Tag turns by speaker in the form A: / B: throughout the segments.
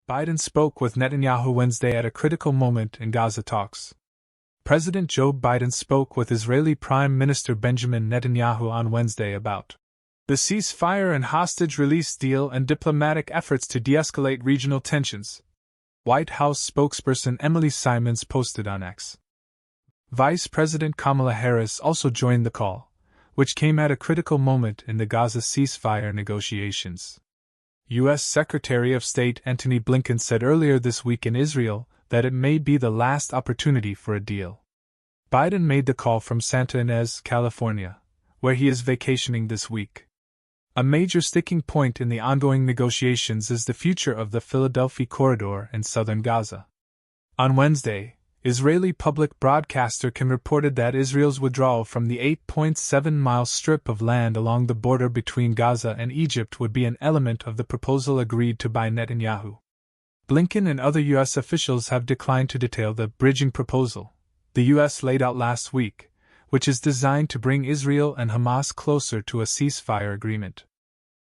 A: Biden spoke with Netanyahu Wednesday at a critical moment in Gaza talks. President Joe Biden spoke with Israeli Prime Minister Benjamin Netanyahu on Wednesday about the ceasefire and hostage release deal and diplomatic efforts to de-escalate regional tensions, White House spokesperson Emilie Simons posted on X. Vice President Kamala Harris also joined the call, which came at a critical moment in the Gaza ceasefire negotiations. U.S. Secretary of State Antony Blinken said earlier this week in Israel that it may be the last opportunity for a deal. Biden made the call from Santa Ynez, California, where he is vacationing this week. A major sticking point in the ongoing negotiations is the future of the Philadelphi corridor in southern Gaza. On Wednesday, Israeli public broadcaster Kan reported that Israel's withdrawal from the 8.7-mile strip of land along the border between Gaza and Egypt would be an element of the proposal agreed to by Netanyahu. Blinken and other U.S. officials have declined to detail the bridging proposal the U.S. laid out last week, which is designed to bring Israel and Hamas closer to a ceasefire agreement.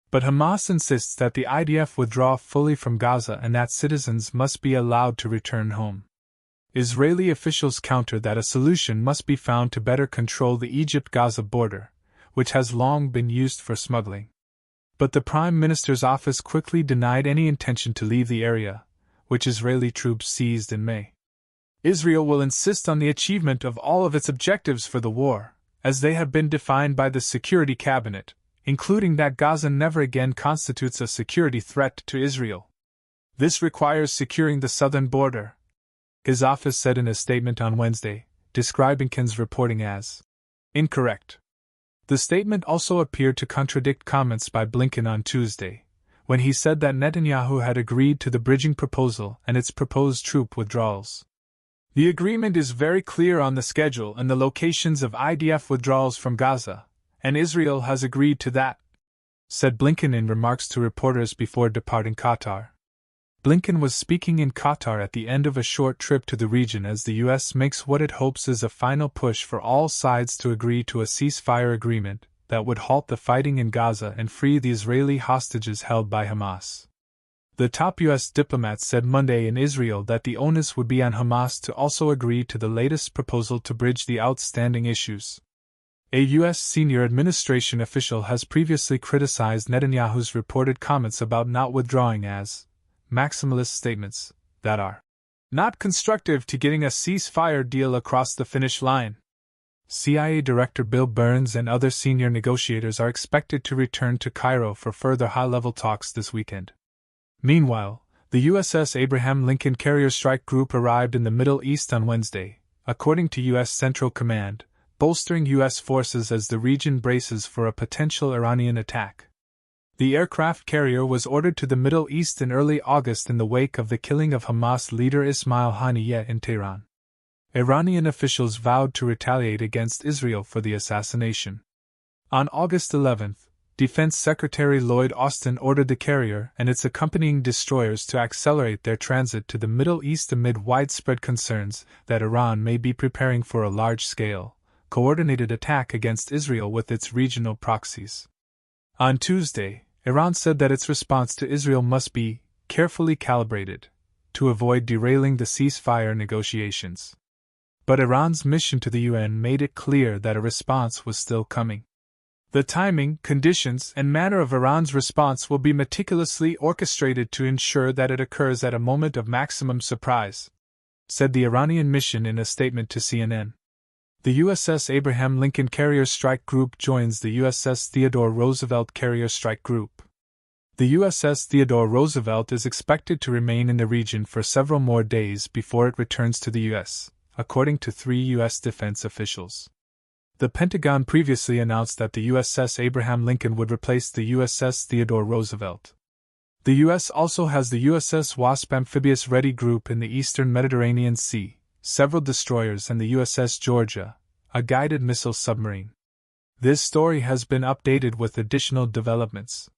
A: But Hamas insists that the IDF withdraw fully from Gaza and that citizens must be allowed to return home. Israeli officials counter that a solution must be found to better control the Egypt-Gaza border, which has long been used for smuggling. But the Prime Minister's office quickly denied any intention to leave the area, which Israeli troops seized in May. Israel will insist on the achievement of all of its objectives for the war, as they have been defined by the Security Cabinet, including that Gaza never again constitutes a security threat to Israel. This requires securing the southern border, his office said in a statement on Wednesday, describing Kan's reporting as incorrect. The statement also appeared to contradict comments by Blinken on Tuesday, when he said that Netanyahu had agreed to the bridging proposal and its proposed troop withdrawals. The agreement is very clear on the schedule and the locations of IDF withdrawals from Gaza, and Israel has agreed to that, said Blinken in remarks to reporters before departing Qatar. Blinken was speaking in Qatar at the end of a short trip to the region as the U.S. makes what it hopes is a final push for all sides to agree to a ceasefire agreement that would halt the fighting in Gaza and free the Israeli hostages held by Hamas. The top U.S. diplomat said Monday in Israel that the onus would be on Hamas to also agree to the latest proposal to bridge the outstanding issues. A U.S. senior administration official has previously criticized Netanyahu's reported comments about not withdrawing as maximalist statements that are not constructive to getting a ceasefire deal across the finish line. CIA Director Bill Burns and other senior negotiators are expected to return to Cairo for further high-level talks this weekend. Meanwhile, the USS Abraham Lincoln Carrier Strike Group arrived in the Middle East on Wednesday, according to U.S. Central Command, bolstering U.S. forces as the region braces for a potential Iranian attack. The aircraft carrier was ordered to the Middle East in early August in the wake of the killing of Hamas leader Ismail Haniyeh in Tehran. Iranian officials vowed to retaliate against Israel for the assassination. On August 11, Defense Secretary Lloyd Austin ordered the carrier and its accompanying destroyers to accelerate their transit to the Middle East amid widespread concerns that Iran may be preparing for a large-scale, coordinated attack against Israel with its regional proxies. On Tuesday, Iran said that its response to Israel must be carefully calibrated to avoid derailing the ceasefire negotiations. But Iran's mission to the UN made it clear that a response was still coming. The timing, conditions, and manner of Iran's response will be meticulously orchestrated to ensure that it occurs at a moment of maximum surprise, said the Iranian mission in a statement to CNN. The USS Abraham Lincoln Carrier Strike Group joins the USS Theodore Roosevelt Carrier Strike Group. The USS Theodore Roosevelt is expected to remain in the region for several more days before it returns to the U.S., according to 3 U.S. defense officials. The Pentagon previously announced that the USS Abraham Lincoln would replace the USS Theodore Roosevelt. The U.S. also has the USS Wasp Amphibious Ready Group in the eastern Mediterranean Sea, several destroyers, and the USS Georgia, a guided missile submarine. This story has been updated with additional developments.